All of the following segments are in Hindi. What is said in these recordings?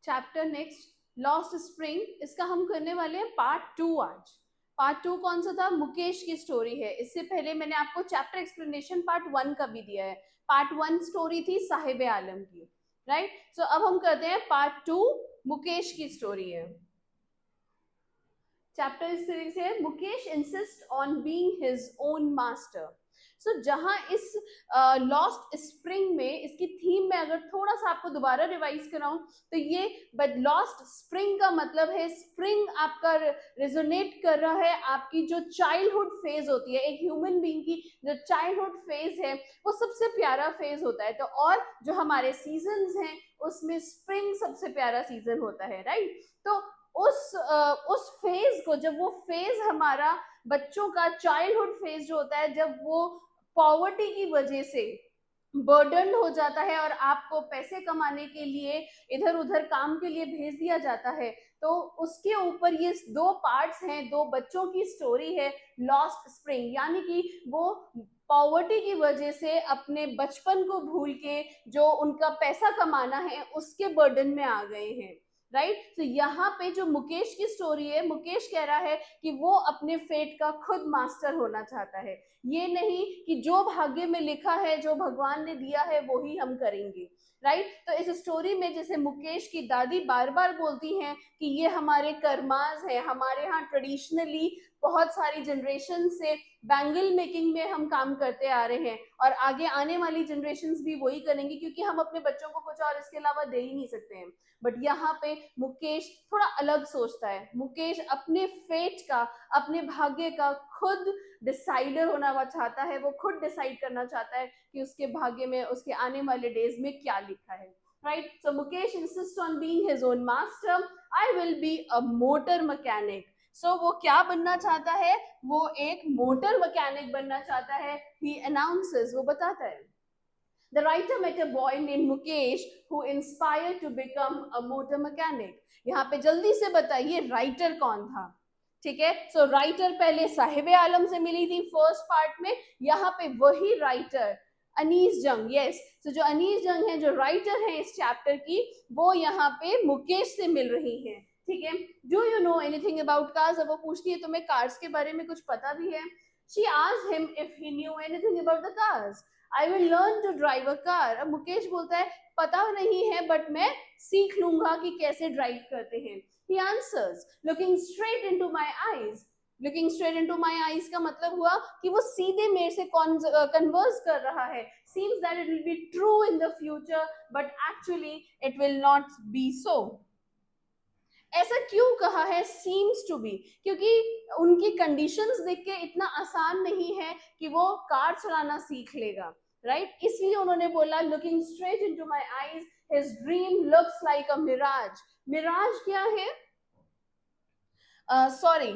चैप्टर नेक्स्ट लॉस्ट स्प्रिंग, इसका हम करने वाले हैं पार्ट 2 आज। पार्ट 2 कौन सा था? मुकेश की स्टोरी है। इससे पहले मैंने आपको चैप्टर एक्सप्लेनेशन पार्ट 1 का भी दिया है। पार्ट 1 स्टोरी थी साहिब आलम की, राइट। सो अब हम करते हैं पार्ट 2, मुकेश की स्टोरी है। चैप्टर इस तरीके से है, Mukesh insist on being his own master. So जहां इस लॉस्ट स्प्रिंग में, इसकी थीम में अगर थोड़ा सा आपको दोबारा रिवाइज कराऊं तो ये लॉस्ट स्प्रिंग का मतलब है, स्प्रिंग आपका रेजोनेट कर रहा है आपकी जो चाइल्डहुड फेज होती है, एक ह्यूमन बीइंग की जो चाइल्डहुड फेज है वो सबसे प्यारा फेज होता है। तो और जो हमारे सीजन्स हैं उसमें स्प्रिंग सबसे प्यारा सीजन होता है, राइट। तो उस फेज को, जब वो फेज हमारा बच्चों का चाइल्डहुड फेज जो होता है, जब वो पॉवर्टी की वजह से बर्डन हो जाता है और आपको पैसे कमाने के लिए इधर उधर काम के लिए भेज दिया जाता है, तो उसके ऊपर ये दो पार्ट्स हैं, दो बच्चों की स्टोरी है लॉस्ट स्प्रिंग। यानी कि वो पॉवर्टी की वजह से अपने बचपन को भूल के जो उनका पैसा कमाना है उसके बर्डन में आ गए हैं, राइट। तो यहाँ पे जो मुकेश की स्टोरी है, मुकेश कह रहा है कि वो अपने फेट का खुद मास्टर होना चाहता है। ये नहीं कि जो भाग्य में लिखा है, जो भगवान ने दिया है वो ही हम करेंगे, राइट। तो इस स्टोरी में जैसे मुकेश की दादी बार बार बोलती हैं कि ये हमारे कर्माज है, हमारे यहाँ ट्रेडिशनली बहुत सारी जनरेशन से बैंगल मेकिंग में हम काम करते आ रहे हैं और आगे आने वाली जनरेशंस भी वही करेंगी, क्योंकि हम अपने बच्चों को कुछ और इसके अलावा दे ही नहीं सकते हैं। बट यहाँ पे मुकेश थोड़ा अलग सोचता है। मुकेश अपने फेट का, अपने भाग्य का खुद डिसाइडर होना चाहता है। वो खुद डिसाइड करना चाहता है कि उसके भाग्य में, उसके आने वाले डेज में क्या लिखा है, right. So Mukesh insist on being his own master. I will be a motor mechanic. So वो क्या बनना चाहता है? वो एक मोटर मैकेनिक बनना चाहता है। ही अनाउंसेस, वो बताता है। The writer met a boy named Mukesh who inspired to become a motor mechanic. यहाँ पे जल्दी से बताइए राइटर कौन था? ठीक है, सो राइटर पहले साहिब आलम से मिली थी फर्स्ट पार्ट में, यहाँ पे वही राइटर अनीस जंग, यस। तो जो अनीस जंग है, जो राइटर है इस चैप्टर की, वो यहाँ पे मुकेश से मिल रही है, ठीक है। Do you know anything about cars? अब वो पूछती है तुम्हें कार्स के बारे में कुछ पता भी है? She asked him if he knew anything about the cars. I will learn to drive a car. अब मुकेश बोलता है पता नहीं है बट मैं सीख लूंगा कि कैसे ड्राइव करते हैं। He answers, looking straight into my eyes. Looking straight into my eyes का मतलब हुआ कि वो सीधे मेरे से कन्वर्स कर रहा है। Seems that it will be true in the future, but actually it will not be so. ऐसा क्यों कहा है सीम्स टू बी? क्योंकि उनकी कंडीशंस देख के इतना आसान नहीं है कि वो कार चलाना सीख लेगा, राइट। इसलिए उन्होंने बोला looking straight into my eyes, his dream looks like a mirage. Mirage क्या है? सॉरी,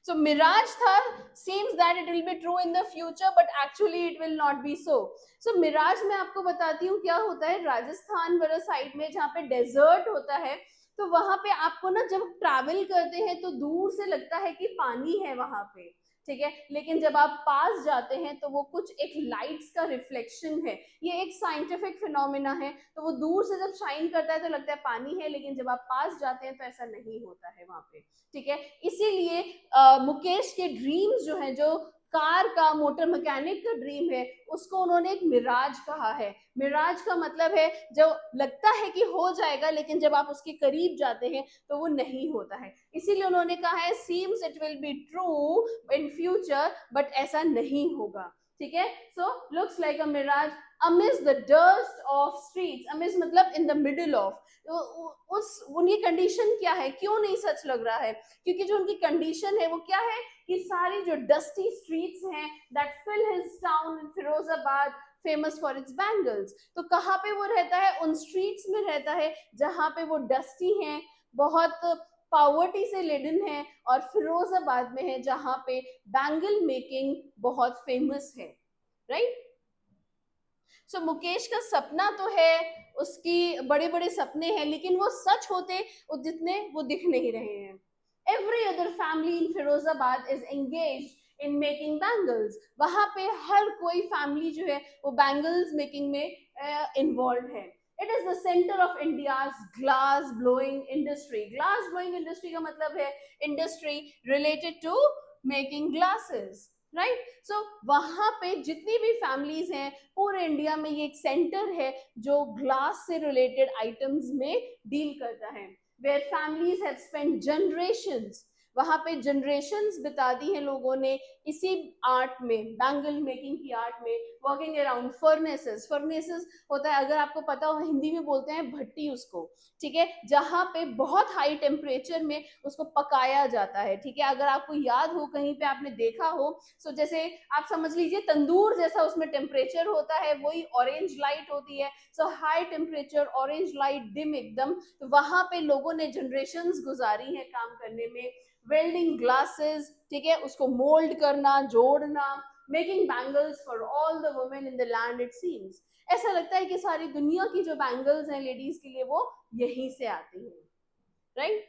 so mirage था, seems that it will be true in the future but actually it will not be so. So mirage मैं आपको बताती हूँ क्या होता है। राजस्थान वाला साइड में जहाँ पे डेजर्ट होता है, तो वहां पे आपको ना जब ट्रैवल करते हैं तो दूर से लगता है कि पानी है वहां पे, ठीक है। लेकिन जब आप पास जाते हैं तो वो कुछ एक लाइट्स का रिफ्लेक्शन है। ये एक साइंटिफिक फिनोमिना है। तो वो दूर से जब शाइन करता है तो लगता है पानी है, लेकिन जब आप पास जाते हैं तो ऐसा नहीं होता है वहां पे, ठीक है। इसीलिए मुकेश के ड्रीम्स जो है, जो कार का, मोटर मैकेनिक का ड्रीम है, उसको उन्होंने एक मिराज कहा है। मिराज का मतलब है जो लगता है कि हो जाएगा, लेकिन जब आप उसके करीब जाते हैं तो वो नहीं होता है। इसीलिए उन्होंने कहा है seems it will be true in future but ऐसा नहीं होगा, ठीक है। So looks like a mirage amidst the dust of streets. amidst मतलब in the middle of, उस उनकी कंडीशन क्या है, क्यों नहीं सच लग रहा है? क्योंकि जो उनकी कंडीशन है वो क्या है कि सारी जो डस्टी स्ट्रीट्स हैं that fill his town in Firozabad famous for its bangles. तो कहाँ पे वो रहता है? उन स्ट्रीट्स में रहता है जहाँ पे वो डस्टी हैं, बहुत पॉवर्टी से लेडन है, और फिरोजाबाद में है जहाँ पे बैंगल मेकिंग बहुत फेमस है, राइट। सो मुकेश का सपना तो है, उसकी बड़े बड़े सपने हैं, लेकिन वो सच होते जितने वो दिख नहीं रहे हैं। Every other family in Firozabad is engage in making bangles. वहां पे हर कोई फैमिली जो है वो बैंगल्स मेकिंग में इन्वॉल्व है। It is the centre of India's glass blowing industry. Glass blowing industry का मतलब है industry related to making glasses, right. So वहां पे जितनी भी फैमिलीज हैं पूरे इंडिया में, ये एक सेंटर है जो ग्लास से रिलेटेड आइटम्स में डील करता है, where families have spent generations, वहां पे जनरेशंस बिता दी हैं लोगों ने इसी आर्ट में, बैंगल मेकिंग की आर्ट में, वर्किंग अराउंड फर्नेसेस। फर्नेसेस होता है, अगर आपको पता हो, हिंदी में बोलते हैं भट्टी उसको, ठीक है, जहां पे बहुत हाई टेम्परेचर में उसको पकाया जाता है, ठीक है। अगर आपको याद हो, कहीं पे आपने देखा हो, सो जैसे आप समझ लीजिए तंदूर जैसा उसमें टेम्परेचर होता है, वही ऑरेंज लाइट होती है, so high temperature, orange light, dim एकदम, तो वहां पे लोगों ने जनरेशंस गुजारी है काम करने में, वेल्डिंग ग्लासेस, ठीक है, उसको मोल्ड करना, जोड़ना, making bangles for all the women in the land. It seems ऐसा लगता है कि सारी दुनिया की जो बैंगल्स हैं लेडीज के लिए वो यहीं से आती हैं, राइट।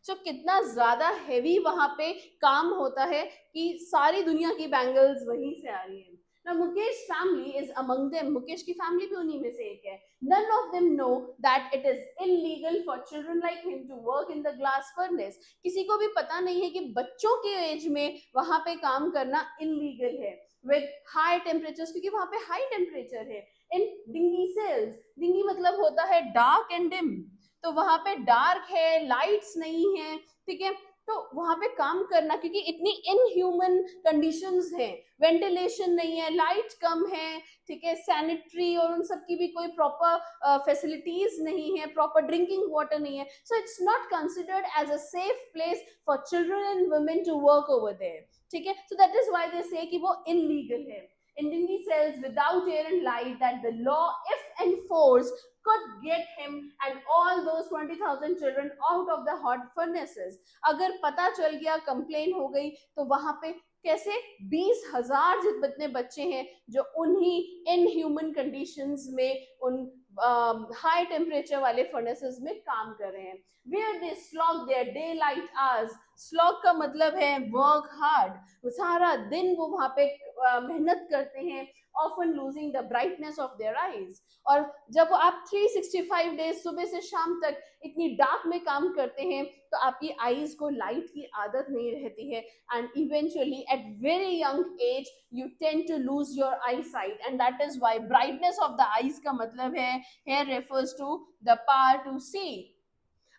सो कितना ज्यादा हेवी वहां पे काम होता है कि सारी दुनिया की बैंगल्स वहीं से आ रही है। Now Mukesh family is among them. Mukesh की फैमिली भी उन्हीं में से एक है। None of them know that it is illegal for children like him to work in the glass furnace. किसी को भी पता नहीं है कि बच्चों के एज में वहां पे काम करना इलीगल है with high temperatures, क्योंकि वहां पे हाई टेम्परेचर है। In dingy cells, dingy मतलब होता है डार्क एंड डिम, तो वहां पे डार्क है, लाइट्स नहीं है, ठीक है, तो वहां पे काम करना, क्योंकि इतनी इनह्यूमन कंडीशंस हैं, वेंटिलेशन नहीं है, लाइट कम है, ठीक है, सैनिटरी और उन सब की भी कोई प्रॉपर फैसिलिटीज नहीं है, प्रॉपर ड्रिंकिंग वाटर नहीं है, so it's not considered as a safe place for children and women to work over there, ठीक है। So that is why they say कि वो इलीगल है। In dingy cells without air and light, that the law, if enforced, could get him and all those 20,000 children out of the hot furnaces. अगर पता चल गया, कंप्लेन हो गई, तो वहां पे कैसे 20,000 जितने बच्चे हैं जो उन्हीं इनह्यूमन कंडीशंस में उन हाई टेम्परेचर वाले फर्नेसेस में काम कर रहे हैं। Where they slog their daylight hours. Slog का मतलब है वर्क हार्ड, सारा दिन वो वहां पे मेहनत करते हैं, often losing the brightness of their eyes. और जब आप 365 डेज सुबह से शाम तक इतनी डार्क में काम करते हैं तो आपकी आईज को लाइट की आदत नहीं रहती है, and eventually at very young age you tend to lose your eyesight, and that is why brightness of the eyes का मतलब है here refers to the power to see.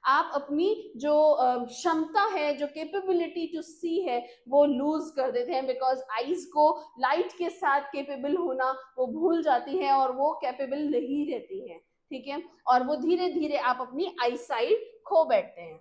आप अपनी जो क्षमता है, जो कैपेबिलिटी टू सी है, वो लूज कर देते हैं, बिकॉज आईज को लाइट के साथ कैपेबल होना वो भूल जाती है और वो कैपेबल नहीं रहती है, ठीक है, और वो धीरे धीरे आप अपनी आई साइट खो बैठते हैं।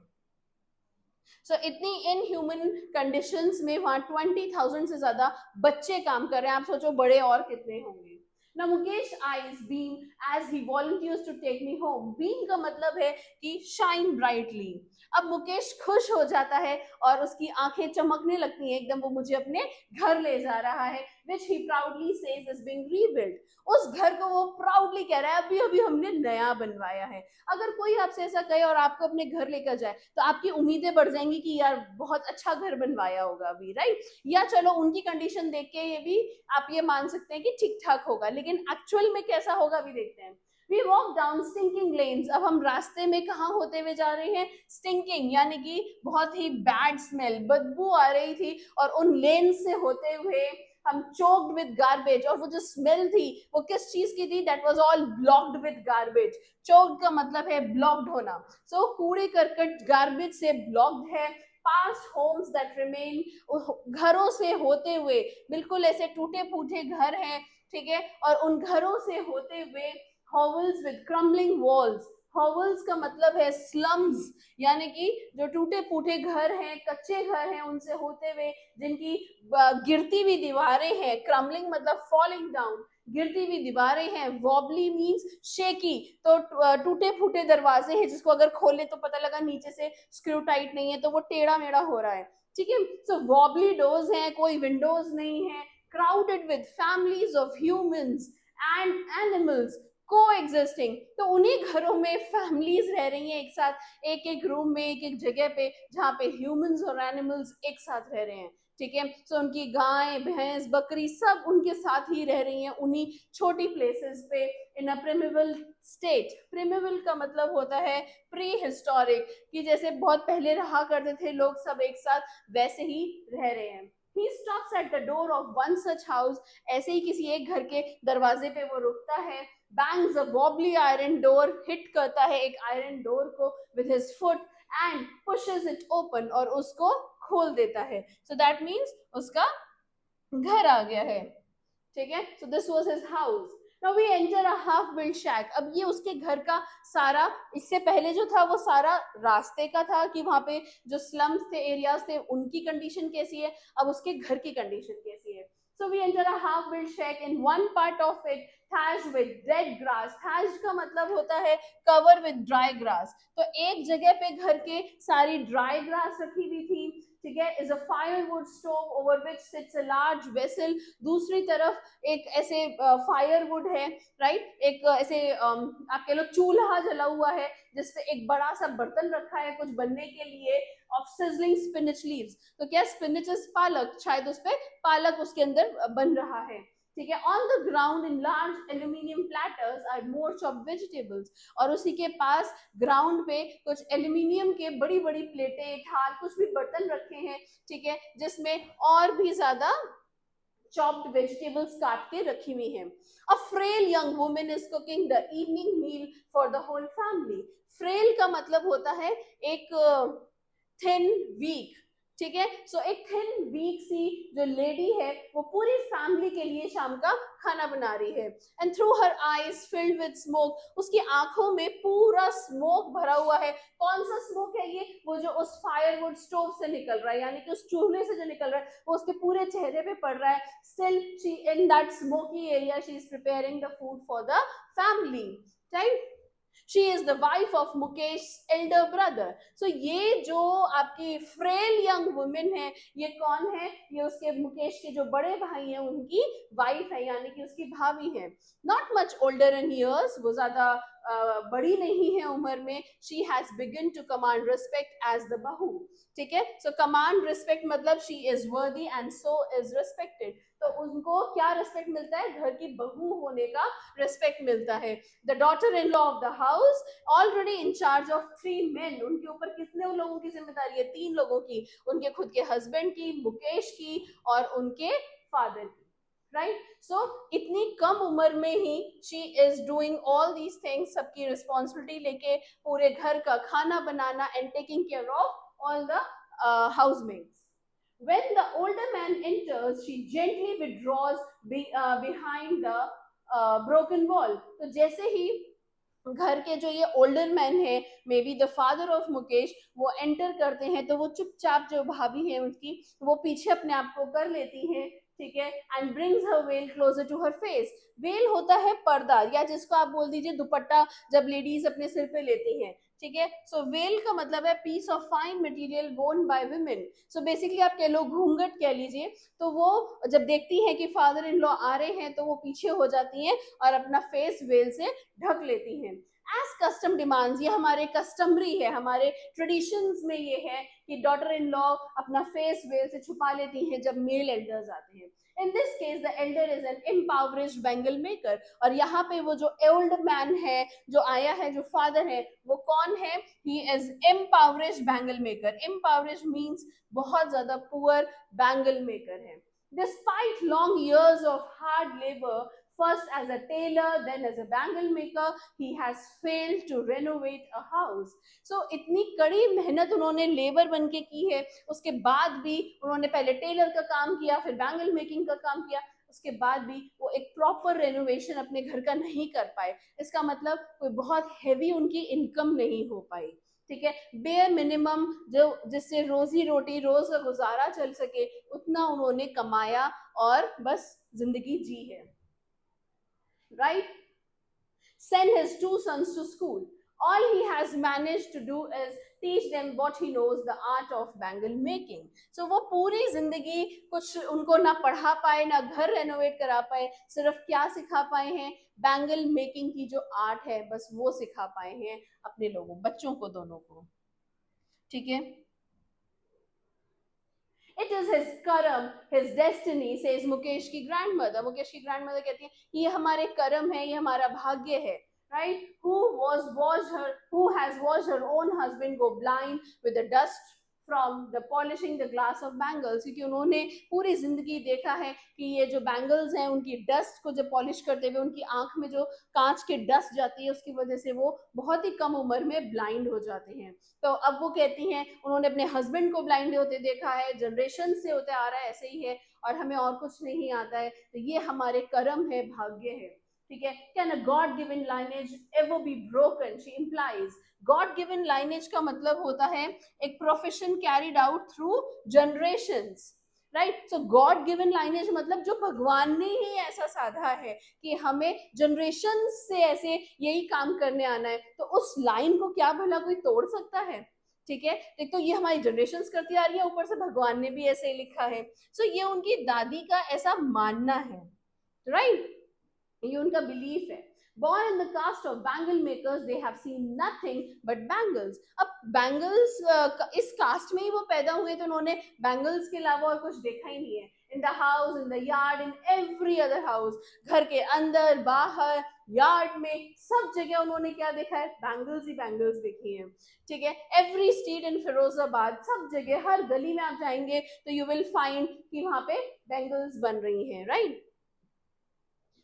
सो इतनी इनह्यूमन कंडीशंस में वहां 20,000 से ज्यादा बच्चे काम कर रहे हैं, आप सोचो बड़े और कितने होंगे। Now Mukesh eyes beam as he volunteers to take me home. Beam का मतलब है कि shine brightly. अब मुकेश खुश हो जाता है और उसकी आंखें चमकने लगती हैं एकदम, वो मुझे अपने घर ले जा रहा है, which he proudly says is being rebuilt. उस घर को वो प्राउडली कह रहा है अभी अभी हमने नया बनवाया है। अगर कोई आपसे ऐसा कहे और आपको अपने घर लेकर जाए तो आपकी उम्मीदें बढ़ जाएंगी कि यार बहुत अच्छा घर बनवाया होगा अभी, राइट, या चलो उनकी कंडीशन देख के ये भी आप ये मान सकते हैं कि ठीक ठाक होगा, लेकिन एक्चुअल में कैसा होगा अभी देखते हैं। We walk down stinking lanes. अब हम रास्ते में कहाँ होते हुए जा रहे हैं, स्टिंकिंग यानी कि बहुत ही बैड स्मेल, बदबू आ रही थी, और उन लेन से होते हुए हम चोक्ड विद गार्बेज, और वो जो स्मेल थी वो किस चीज की थी, that was all blocked with garbage. Choked का मतलब है ब्लॉक्ड होना, सो कूड़े करकट गार्बेज से ब्लॉक्ड है। पास्ट होम्स दैट रिमेन, घरों से होते हुए, बिल्कुल ऐसे टूटे फूटे घर हैं, ठीक है, और उन घरों से होते हुए hovels with crumbling walls. hovels का मतलब है slums, यानी कि जो टूटे फूटे घर हैं, कच्चे घर हैं, उनसे होते हुए जिनकी गिरती हुई दीवारें हैं, crumbling मतलब falling down, गिरती हुई दीवारें हैं, wobbly means shaky, तो टूटे फूटे दरवाजे हैं जिसको अगर खोले तो पता लगा नीचे से स्क्रू टाइट नहीं है तो वो टेढ़ा मेढ़ा हो रहा है, ठीक है, सो wobbly doors हैं, कोई विंडोज नहीं है, crowded with families of humans and animals कोएग्जिस्टिंग, तो उन्हीं घरों में फैमिलीज रह रही हैं एक साथ, एक एक रूम में, एक एक जगह पे, जहाँ पे ह्यूमंस और एनिमल्स एक साथ रह रहे हैं, ठीक है। सो उनकी गाय भैंस बकरी सब उनके साथ ही रह रही हैं उन्हीं छोटी प्लेसेस पे इन अ प्रिमिबल स्टेट। प्रिमिबल का मतलब होता है प्री हिस्टोरिक, कि जैसे बहुत पहले रहा करते थे लोग सब एक साथ, वैसे ही रह रहे हैं। He stops at the door of one such house, ऐसे ही किसी एक घर के दरवाजे पे वो रुकता है। Bangs a wobbly iron door, hit करता है एक आयरन डोर को with his foot and pushes it open, और उसको खोल देता है। So that means उसका घर आ गया है, ठीक है। So this was his house. Now we enter a half built shack. अब ये उसके घर का सारा, इससे पहले जो था वो सारा रास्ते का था कि वहां पे जो स्लम्स थे, एरियाज थे, उनकी कंडीशन कैसी है, अब उसके घर की कंडीशन कैसी है। So we enter a half built shack. In one part of it thatched with dead grass. Thatched का मतलब होता है cover with dry grass. तो एक जगह पे घर के सारी dry grass रखी हुई थी, ठीक है। Is a firewood stove over which sits a large vessel. दूसरी तरफ एक ऐसे फायरवुड है, राइट, एक ऐसे आप कह लो चूल्हा जला हुआ है जिसपे एक बड़ा सा बर्तन रखा है कुछ बनने के लिए, ऑफ सिजलिंग स्पिनच लीव्स। तो क्या स्पिनच इज पालक, शायद उस पे पालक उसके अंदर बन रहा है, ठीक है। On the ground in large aluminium platters are more chopped vegetables, और उसी के पास ग्राउंड पे कुछ एल्यूमिनियम के बड़ी बड़ी प्लेटें, थाल, कुछ भी बर्तन रखे हैं, ठीक है, जिसमें और भी ज्यादा chopped vegetables काट के रखी हुई हैं। A frail young woman is cooking the evening meal for the whole family. Frail का मतलब होता है एक thin, weak, ठीक है। सो एक थिन वीक सी जो लेडी है वो पूरी फैमिली के लिए शाम का खाना बना रही है। And through her eyes filled with smoke, उसकी आंखों में पूरा स्मोक भरा हुआ है। कौन सा स्मोक है ये, वो जो उस फायरवुड स्टोव से निकल रहा है, यानी कि उस चूल्हे से जो निकल रहा है वो उसके पूरे चेहरे पे पड़ रहा है। Still she in that smoky area she is preparing the food for the family, right. She is the wife of Mukesh's elder brother. So ये जो आपकी frail young woman है, ये कौन है, ये उसके मुकेश के जो बड़े भाई हैं उनकी वाइफ है, यानी कि उसकी भाभी है। Not much older in years, वो ज्यादा बड़ी नहीं है उम्र में। She has begun to command respect as the बहू, ठीक है। So command respect मतलब she is worthy and so is respected. तो उनको क्या रिस्पेक्ट मिलता है, घर की बहू होने का रिस्पेक्ट मिलता है। The daughter in law of the house already in charge of 3 men, उनके ऊपर कितने लोगों की जिम्मेदारी है, 3 लोगों की, उनके खुद के हस्बैंड की, मुकेश की और उनके फादर की, राइट। सो इतनी कम उम्र में ही she is doing all these things, सबकी रिस्पॉन्सिबिलिटी लेके पूरे घर का खाना बनाना and taking care of all the housemates. When the older man enters, she gently withdraws behind the broken wall. तो जैसे ही घर के जो ये ओल्डर मैन है, may be the father of Mukesh, वो एंटर करते हैं तो वो चुपचाप, जो भाभी है उनकी, वो पीछे अपने आप को कर लेती हैं, ठीक है। And brings her veil closer to her face. Veil होता है पर्दा, या जिसको आप बोल दीजिए दुपट्टा, जब लेडीज अपने सिर पे लेती हैं, ठीक है। सो वेल का मतलब है पीस ऑफ फाइन मटेरियल वोन बाय वुमेन। सो बेसिकली आप कह लो घूंघट कह लीजिए। तो वो जब देखती हैं कि फादर इन लॉ आ रहे हैं तो वो पीछे हो जाती हैं और अपना फेस वेल से ढक लेती हैं। एज कस्टम डिमांड्स, ये हमारे कस्टमरी है, हमारे ट्रेडिशंस में ये है कि डॉटर इन लॉ अपना फेस वेल से छुपा लेती हैं जब मेल एल्डर्स आते हैं। In this case the elder is an impoverished bangle maker, और यहाँ पे वो जो ओल्ड मैन है जो आया है, जो फादर है, वो कौन है, he is impoverished bangle maker. Impoverished means बहुत ज्यादा पुअर बैंगल मेकर है। Despite long years of hard labor, first as a tailor, then as a bangle maker, he has failed to renovate a house. So इतनी कड़ी मेहनत उन्होंने लेबर बन के की है, उसके बाद भी उन्होंने पहले टेलर का काम किया, फिर बैंगल मेकिंग का काम किया, उसके बाद भी वो एक प्रॉपर रेनोवेशन अपने घर का नहीं कर पाए। इसका मतलब कोई बहुत हैवी उनकी इनकम नहीं हो पाई, ठीक है। बेयर मिनिमम जो जिससे रोजी रोटी, रोज का गुजारा चल सके, उतना उन्होंने कमाया और बस जिंदगी जी है, right. Send his 2 sons to school. All he has managed to do is teach them what he knows, the art of bangle making. So वो पूरी जिंदगी कुछ उनको ना पढ़ा पाए, ना घर रेनोवेट करा पाए, सिर्फ क्या सिखा पाए हैं, बैंगल मेकिंग की जो आर्ट है, बस वो सिखा पाए हैं अपने लोगों, बच्चों को, दोनों को, ठीक है। It is his karam, his destiny, says Mukesh की grandmother. मुकेश की grandmother कहती है ये हमारे कर्म है, ये हमारा भाग्य है. Right? Who has watched her own husband go blind with the dust from the polishing the glass of bangles, क्योंकि उन्होंने पूरी जिंदगी देखा है कि ये जो बैंगल्स हैं उनकी डस्ट को जब पॉलिश करते हुए उनकी आंख में जो कांच की डस्ट जाती है उसकी वजह से वो बहुत ही कम उम्र में ब्लाइंड हो जाते हैं. तो अब वो कहती हैं उन्होंने अपने हस्बैंड को ब्लाइंड होते देखा है, जनरेशन से होते आ रहा है, ऐसे ही है और हमें और कुछ नहीं आता है, तो ये हमारे कर्म है, भाग्य है. ठीक है. Can a God given lineage ever be broken, she implies. God given lineage का मतलब होता है एक profession carried out through generations. Right. So God given lineage मतलब जो भगवान ने ही ऐसा साधा है कि हमें जनरेशन से ऐसे यही काम करने आना है, तो उस लाइन को क्या भला कोई तोड़ सकता है. ठीक है. एक तो ये हमारी जनरेशंस करती आ रही है, ऊपर से भगवान ने भी ऐसे ही लिखा है. सो ये उनकी दादी का ऐसा मानना है. राइट. ये उनका बिलीफ है. Born in the caste of bangle makers, they have seen nothing but bangles. अब बैंगल्स इस कास्ट में ही वो पैदा हुए, तो उन्होंने बैंगल्स के अलावा और कुछ देखा ही नहीं है. In the house, in the yard, in every other house, घर के अंदर, बाहर, यार्ड में, सब जगह उन्होंने क्या देखा है? बैंगल्स ही बैंगल्स देखी है. ठीक है. एवरी स्ट्रीट इन फिरोजाबाद, सब जगह, हर गली में आप जाएंगे तो यू विल फाइंड कि वहां पे बैंगल्स बन रही हैं. राइट.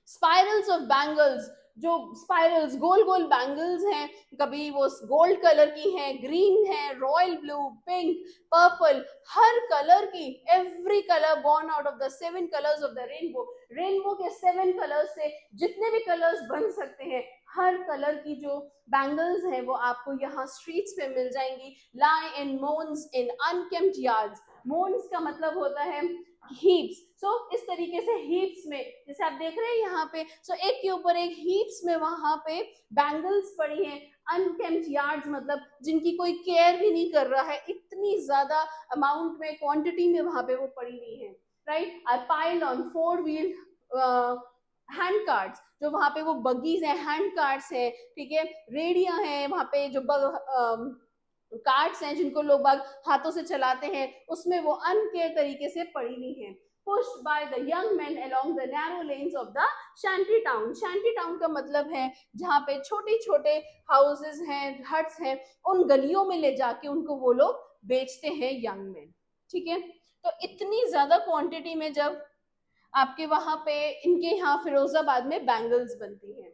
स्पाइरल्स ऑफ बैंगल्स, जो स्पाइरल्स गोल गोल बैंगल्स हैं, कभी वो गोल्ड कलर की हैं, ग्रीन है, रॉयल ब्लू, पिंक, पर्पल, हर कलर की, every colour born out of the 7 colours of the rainbow. Rainbow के 7 कलर्स से जितने भी कलर्स बन सकते हैं, हर कलर की जो बैंगल्स हैं वो आपको यहाँ स्ट्रीट्स पे मिल जाएंगी. लाई इन मोन्स इन अनकेम्प्ड यार्ड्स. मोन्स का मतलब होता है हीप्स. सो इस तरीके से हीप्स में, जैसे आप देख रहे हैं यहाँ पे, सो एक के ऊपर एक हीप्स में वहां पे बैंगल्स पड़ी हैं. अनकेम्प्ड यार्ड्स मतलब जिनकी कोई केयर भी नहीं कर रहा है, इतनी ज्यादा अमाउंट में, क्वांटिटी में वहां पे वो पड़ी हुई है. Right. Are piled on 4 wheeled hand carts, जो वहां पे वो बगीज हैं, हैंड कार्ड्स हैं. ठीक है. रेडियां हैं वहां पे, जो कार्ड्स हैं जिनको लोग बाग हाथों से चलाते हैं, उसमें वो अनकेयर तरीके से पड़ी हुई हैं. Pushed by the young men along the narrow lanes of the shanty town. shanty town का मतलब है जहाँ पे छोटे छोटे हाउसेस हैं, हट्स हैं, उन गलियों में ले जाके उनको वो लोग बेचते हैं यंग मैन. ठीक है. तो इतनी ज्यादा क्वांटिटी में जब आपके वहां पे, इनके यहाँ फिरोजाबाद में बैंगल्स बनती हैं.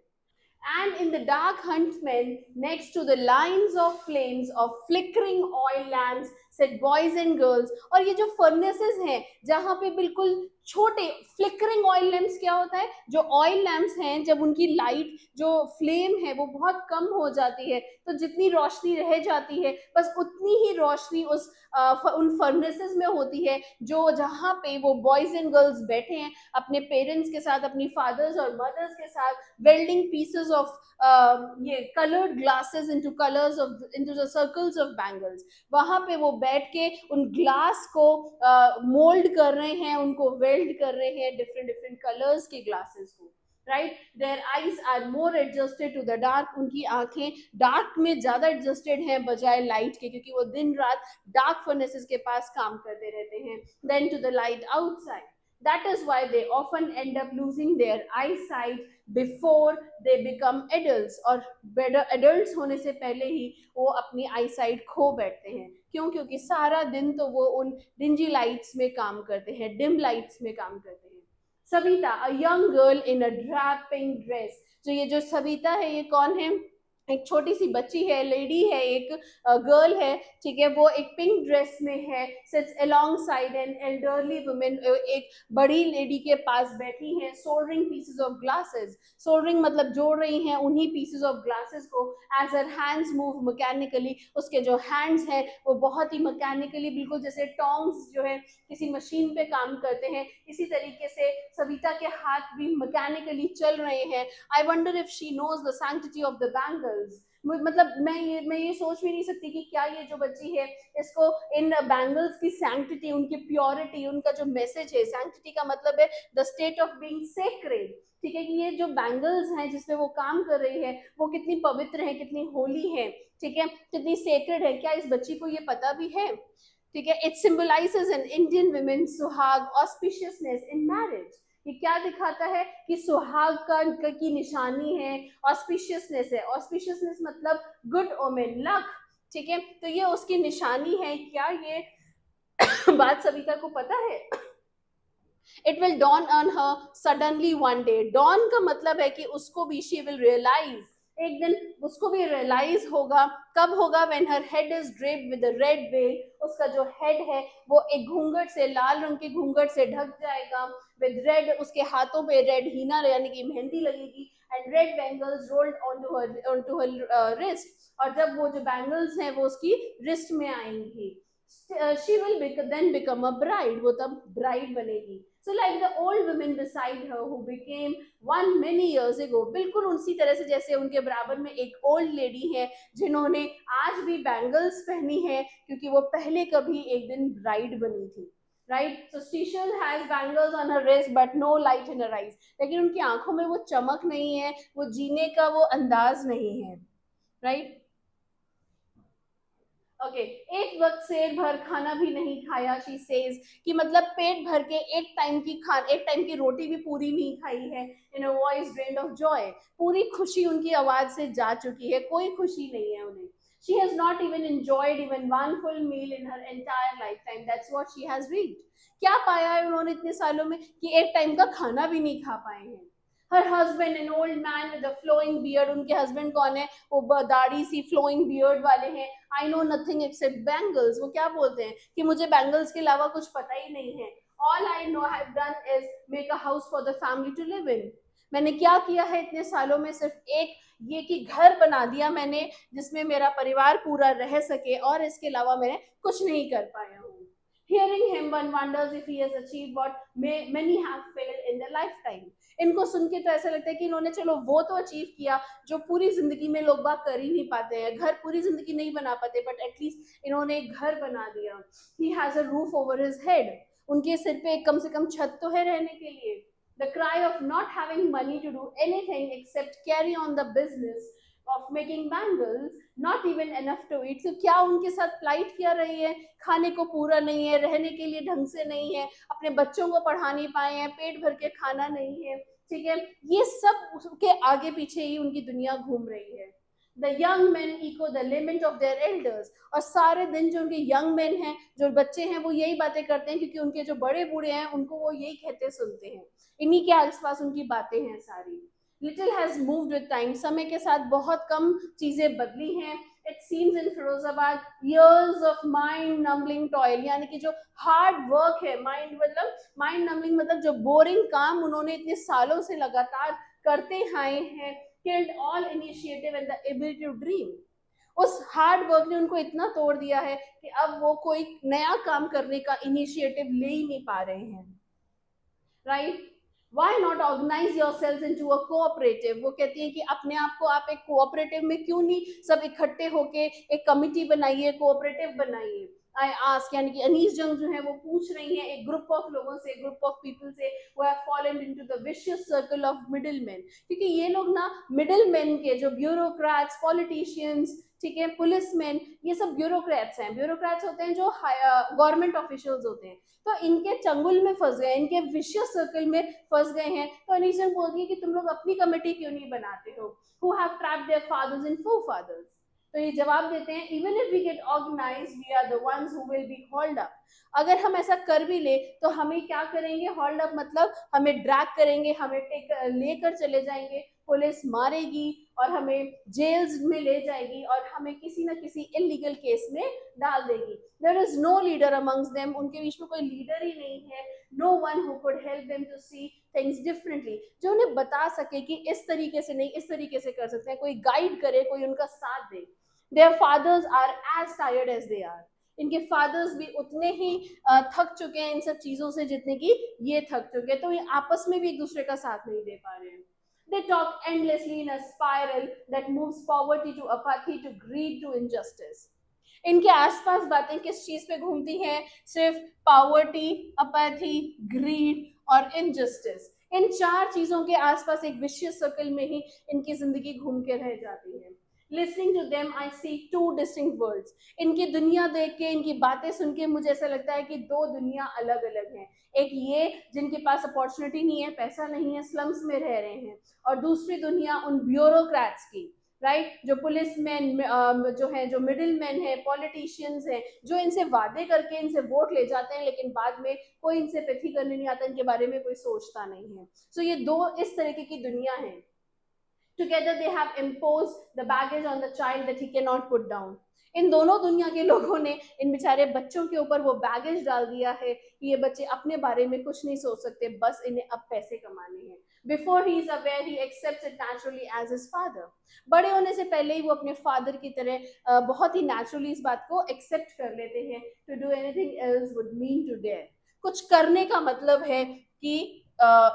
And in the dark huntsmen next to the lines of flames of flickering oil lamps said boys and girls. और ये जो फर्नेसेस हैं जहाँ पे बिल्कुल छोटे फ्लिकरिंग ऑयल लैम्प्स, क्या होता है? जो ऑयल लैम्प्स हैं जब उनकी लाइट जो फ्लेम है वो बहुत कम हो जाती है, तो जितनी रोशनी रह जाती है बस उतनी ही रोशनी उन फर्नेसेस में होती है, जो जहाँ पे वो बॉयज एंड गर्ल्स बैठे हैं अपने पेरेंट्स के साथ, अपनी फादर्स और मदर्स के साथ, वेल्डिंग पीसेस ऑफ ये coloured glasses into colours of, into the circles of bangles. वहां पे वो बैठ के उन ग्लास को मोल्ड कर रहे हैं, उनको वेल्ड कर रहे हैं, डिफरेंट डिफरेंट कलर्स के ग्लासेस को. Right. Their eyes are more adjusted to the dark. उनकी आंखें डार्क में ज्यादा एडजस्टेड हैं बजाय लाइट के, क्योंकि वो दिन रात डार्क फर्नेसेस के पास काम करते रहते हैं, then to the light outside. That is why they often end up losing their eyesight before they become adults. और adults होने से पहले ही वो अपनी eyesight खो बैठते हैं. क्यों? क्योंकि सारा दिन तो वो उन dingy lights में काम करते हैं, dim lights में काम करते हैं. Savita, a young girl in a drab pink dress. तो ये जो सविता है ये कौन है? एक छोटी सी बच्ची है, लेडी है, एक गर्ल है. ठीक है. वो एक पिंक ड्रेस में है, sits alongside an elderly women. एक बड़ी लेडी के पास बैठी है, soldering pieces of glasses. Soldering मतलब जोड़ रही हैं उन्हीं पीसेस ऑफ ग्लासेस को. As her hands move mechanically, उसके जो हैंड्स हैं वो बहुत ही मैकेनिकली, बिल्कुल जैसे टोंग्स जो है किसी मशीन पे काम करते हैं, इसी तरीके से सविता के हाथ भी मैकेनिकली चल रहे हैं. I wonder if she knows the sanctity of the bangles. मतलब मैं ये सोच भी नहीं सकती कि क्या ये जो बच्ची है इसको इन बैंगल्स की सैंक्टिटी, उनकी प्योरिटी, उनका जो मैसेज है, सैंक्टिटी का मतलब है the state of being sacred. ठीक है. कि ये जो बैंगल्स हैं जिसपे वो काम कर रही है वो कितनी पवित्र है, कितनी होली है. ठीक है. कितनी सेक्रेड है. क्या इस बच्ची को ये पता भी है? ठीक है। It symbolizes an Indian women सुहाग ऑस्पिशियसनेस इन मैरिज। ये क्या दिखाता है कि सुहाग का की निशानी है, ऑस्पिशियसनेस है। ऑस्पिशियसनेस मतलब गुड ओमेन, लक, ठीक है। तो ये उसकी निशानी है। क्या ये बात सविता को पता है? It will dawn on her suddenly one day. Dawn का मतलब है कि उसको भी, शी विल रियलाइज, एक दिन उसको भी रियलाइज होगा। कब होगा? When her head is draped with a red well. उसका जो हेड है वो एक घूंघट से, लाल रंग के घूंघट से ढक जाएगा। विद रेड, उसके हाथों पे रेड हीना यानी कि मेहंदी लगेगी। And red bangles rolled on to her wrist. और जब वो जो बैंगल्स हैं वो उसकी रिस्ट में आएंगी, she will then become a bride, वो तब bride बनेगी। So like the old women beside her who became one many years ago, बिल्कुल उसी तरह से जैसे उनके बराबर में एक ओल्ड लेडी है जिन्होंने आज भी बैंगल्स पहनी है क्योंकि वो पहले कभी एक दिन ब्राइड बनी थी। Right, so Cecil has bangles on her wrist but no light in her eyes, लेकिन उनकी आंखों में वो चमक नहीं है, वो जीने का वो अंदाज नहीं है। राइट, ओके एक वक्त शेर भर खाना भी नहीं खाया, शी सेज, कि मतलब पेट भर के एक टाइम की रोटी भी पूरी नहीं खाई है। In a voice drained of joy, पूरी खुशी उनकी आवाज से जा चुकी है, कोई खुशी नहीं है उन्हें। She has not even enjoyed even one full meal in her entire life time, that's what she has reached. क्या पाया है उन्होंने इतने सालों में कि एक टाइम का खाना भी नहीं खा पाए हैं। Her husband an old man with a flowing beard, उनके हस्बैंड कौन है? वो दाढ़ी सी फ्लोइंग बियर्ड वाले हैं। I know nothing except bangles, वो क्या बोलते हैं कि मुझे बैंगल्स के अलावा कुछ पता ही नहीं है। All I know have done is make a house for the family to live in. मैंने क्या किया है इतने सालों में? सिर्फ एक ये कि घर बना दिया मैंने जिसमें मेरा परिवार पूरा रह सके, और इसके अलावा मैं कुछ नहीं कर पाया हूँ। Hearing him, one wonders if he has achieved what many have failed in their lifetime. इनको सुन के तो ऐसा लगता है कि इन्होंने चलो वो तो अचीव किया जो पूरी जिंदगी में लोग बात कर ही नहीं पाते हैं। घर पूरी जिंदगी नहीं बना पाते, बट एटलीस्ट इन्होंने एक घर बना दिया। He has a roof over his head. उनके सिर पे कम से कम छत तो है रहने के लिए। The cry of not having money to do anything except carry on the business of making bangles, not even enough to eat. So क्या उनके साथ प्लाइट क्या रही है? खाने को पूरा नहीं है, रहने के लिए ढंग से नहीं है, अपने बच्चों को पढ़ा नहीं पाए हैं, पेट भर के खाना नहीं है, ठीक है। ये सब उसके आगे पीछे ही उनकी दुनिया घूम रही है। The young man echo the lament of their elders, और सारे दिन जो उनके यंग मैन हैं, जो बच्चे हैं, वो यही बातें करते हैं क्योंकि उनके जो बड़े बूढ़े हैं उनको वो यही कहते सुनते हैं। इन्हीं के आसपास उनकी बातें हैं सारी। Little has moved with time, समय के साथ बहुत कम चीजें बदली हैं। It seems in Firozabad years of mind numbing toil, यानी कि जो हार्ड वर्क है, माइंड नंबलिंग मतलब जो बोरिंग काम उन्होंने इतने सालों से लगातार करते आए हैं, killed all initiative and the ability to dream. उस हार्ड वर्क ने उनको इतना तोड़ दिया है कि अब वो कोई नया काम करने का इनिशिएटिव ले ही नहीं पा रहे हैं। Right, why not organise yourselves into a cooperative, वो कहती है कि अपने आप को आप एक कोऑपरेटिव में क्यों नहीं सब इकट्ठे होके एक कमिटी बनाइए, कोऑपरेटिव बनाइए। आई आस्क, यानी कि अनीस जंग जो है वो पूछ रही है एक ग्रुप ऑफ लोगों से, ग्रुप ऑफ पीपल से, वो have fallen into the vicious circle of middle man, क्योंकि ये लोग ना मिडिल मैन के, जो ब्यूरोक्रेट्स, पॉलिटिशियंस, ठीक है, पुलिसमैन, ये सब ब्यूरोक्रेट्स हैं। ब्यूरोक्रेट्स होते हैं जो गवर्नमेंट ऑफिशियल्स होते हैं, तो इनके चंगुल में फंस गए, इनके विशियस सर्कल में फंस गए हैं। तो अनीसन बोलती है कि तुम लोग अपनी कमेटी क्यों नहीं बनाते हो, who have trapped their fathers and forefathers। तो ये जवाब देते हैं, even if we get organized, we are the ones who will be hauled up। अगर हम ऐसा कर भी ले तो हमें क्या करेंगे? हॉल्ड अप मतलब हमें ड्रैग करेंगे, हमें लेकर चले जाएंगे, पुलिस मारेगी और हमें जेल्स में ले जाएगी और हमें किसी ना किसी इलीगल केस में डाल देगी। There is no leader amongst them, उनके बीच में कोई लीडर ही नहीं है। No one who could help them to see things differently, जो उन्हें बता सके कि इस तरीके से नहीं, इस तरीके से कर सकते हैं, कोई गाइड करे, कोई उनका साथ दे। Their fathers are as tired as they are, इनके फादर्स भी उतने ही थक चुके हैं इन सब चीजों से जितने कि ये थक चुके हैं, तो ये आपस में भी एक दूसरे का साथ नहीं दे पा रहे हैं। They talk endlessly in a spiral that moves poverty to apathy to greed to injustice. इनके आसपास बातें किस चीज पे घूमती हैं? सिर्फ पावर्टी, अपैथी, ग्रीड और इनजस्टिस। इन चार चीजों के आसपास एक विशियस सर्कल में ही इनकी जिंदगी घूम के रह जाती है। Listening to them I see two distinct worlds. इनकी दुनिया देख के, इनकी बातें सुन के मुझे ऐसा लगता है कि दो दुनिया अलग अलग हैं। एक ये जिनके पास अपॉर्चुनिटी नहीं है, पैसा नहीं है, स्लम्स में रह रहे हैं, और दूसरी दुनिया उन ब्यूरोक्रेट्स की, राइट, जो पुलिस मैन जो है, जो मिडिल मैन है, पॉलिटिशियंस हैं, जो इनसे वादे करके इनसे वोट ले जाते हैं, लेकिन बाद में कोई इनसे पेथी करने नहीं आता, इनके बारे में कोई सोचता नहीं है। सो ये दो इस तरीके की दुनिया है। Together they have imposed the baggage on the child that he cannot put down. इन दोनों दुनिया के लोगों ने इन बेचारे बच्चों के ऊपर वो बैगेज डाल दिया है कि ये बच्चे अपने बारे में कुछ नहीं सोच सकते, बस इन्हें अब पैसे कमाने हैं। Before he is aware he accepts it naturally as his father. बड़े होने से पहले ही वो अपने फादर की तरह बहुत ही नेचुरली इस बात को एक्सेप्ट कर लेते हैं। To do anything else would mean to dare. कुछ करने का मतलब है कि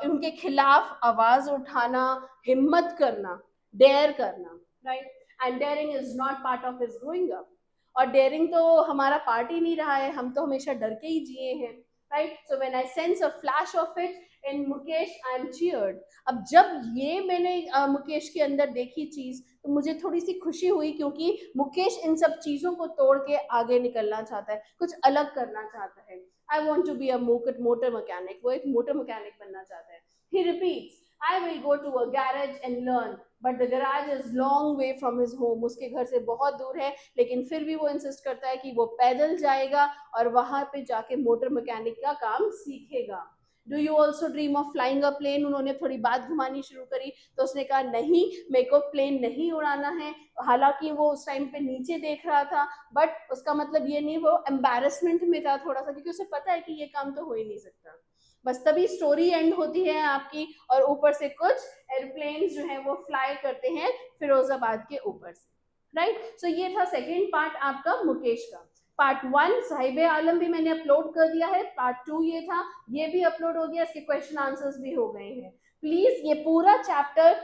उनके खिलाफ आवाज उठाना, हिम्मत करना, डेयर करना, right. And daring is not part of his growing up. और डेयरिंग तो हमारा पार्ट ही नहीं रहा है, हम तो हमेशा डर के ही जिए हैं, right. So when I sense a flash of it in Mukesh I am cheered. अब जब ये मैंने मुकेश के अंदर देखी चीज, तो मुझे थोड़ी सी खुशी हुई, क्योंकि मुकेश इन सब चीजों को तोड़ के आगे निकलना चाहता है, कुछ अलग करना चाहता है। I want to be a motor mechanic. वो एक मोटर मैकेनिक बनना चाहता है। He repeats, I will go to a garage and learn, but the garage is long way from his home. उसके घर से बहुत दूर है, लेकिन फिर भी वो इंसिस्ट करता है कि वो पैदल जाएगा और वहां पे जाके मोटर मैकेनिक का काम सीखेगा। Do you also dream of flying a plane? उन्होंने थोड़ी बात घुमानी शुरू करी, तो उसने कहा नहीं, मेरे को प्लेन नहीं उड़ाना है। हालांकि वो उस टाइम पे नीचे देख रहा था, बट उसका मतलब ये नहीं, वो एम्बैरेसमेंट में था थोड़ा सा, क्योंकि उसे पता है कि ये काम तो हो ही नहीं सकता। बस तभी स्टोरी एंड होती है आपकी, और ऊपर से कुछ एयरप्लेन्स जो है वो फ्लाई करते हैं फिरोजाबाद के ऊपर से, राइट। सो ये था सेकेंड पार्ट आपका मुकेश का। पार्ट 1 साहिब आलम भी मैंने अपलोड कर दिया है, पार्ट 2 ये था, ये भी अपलोड हो गया, इसके क्वेश्चन आंसर्स भी हो गए हैं। प्लीज ये पूरा चैप्टर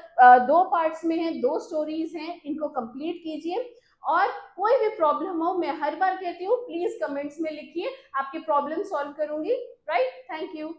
2 पार्ट्स में है, 2 स्टोरीज हैं, इनको कंप्लीट कीजिए। और कोई भी प्रॉब्लम हो, मैं हर बार कहती हूँ, प्लीज कमेंट्स में लिखिए, आपकी प्रॉब्लम सॉल्व करूंगी, राइट। Thank you.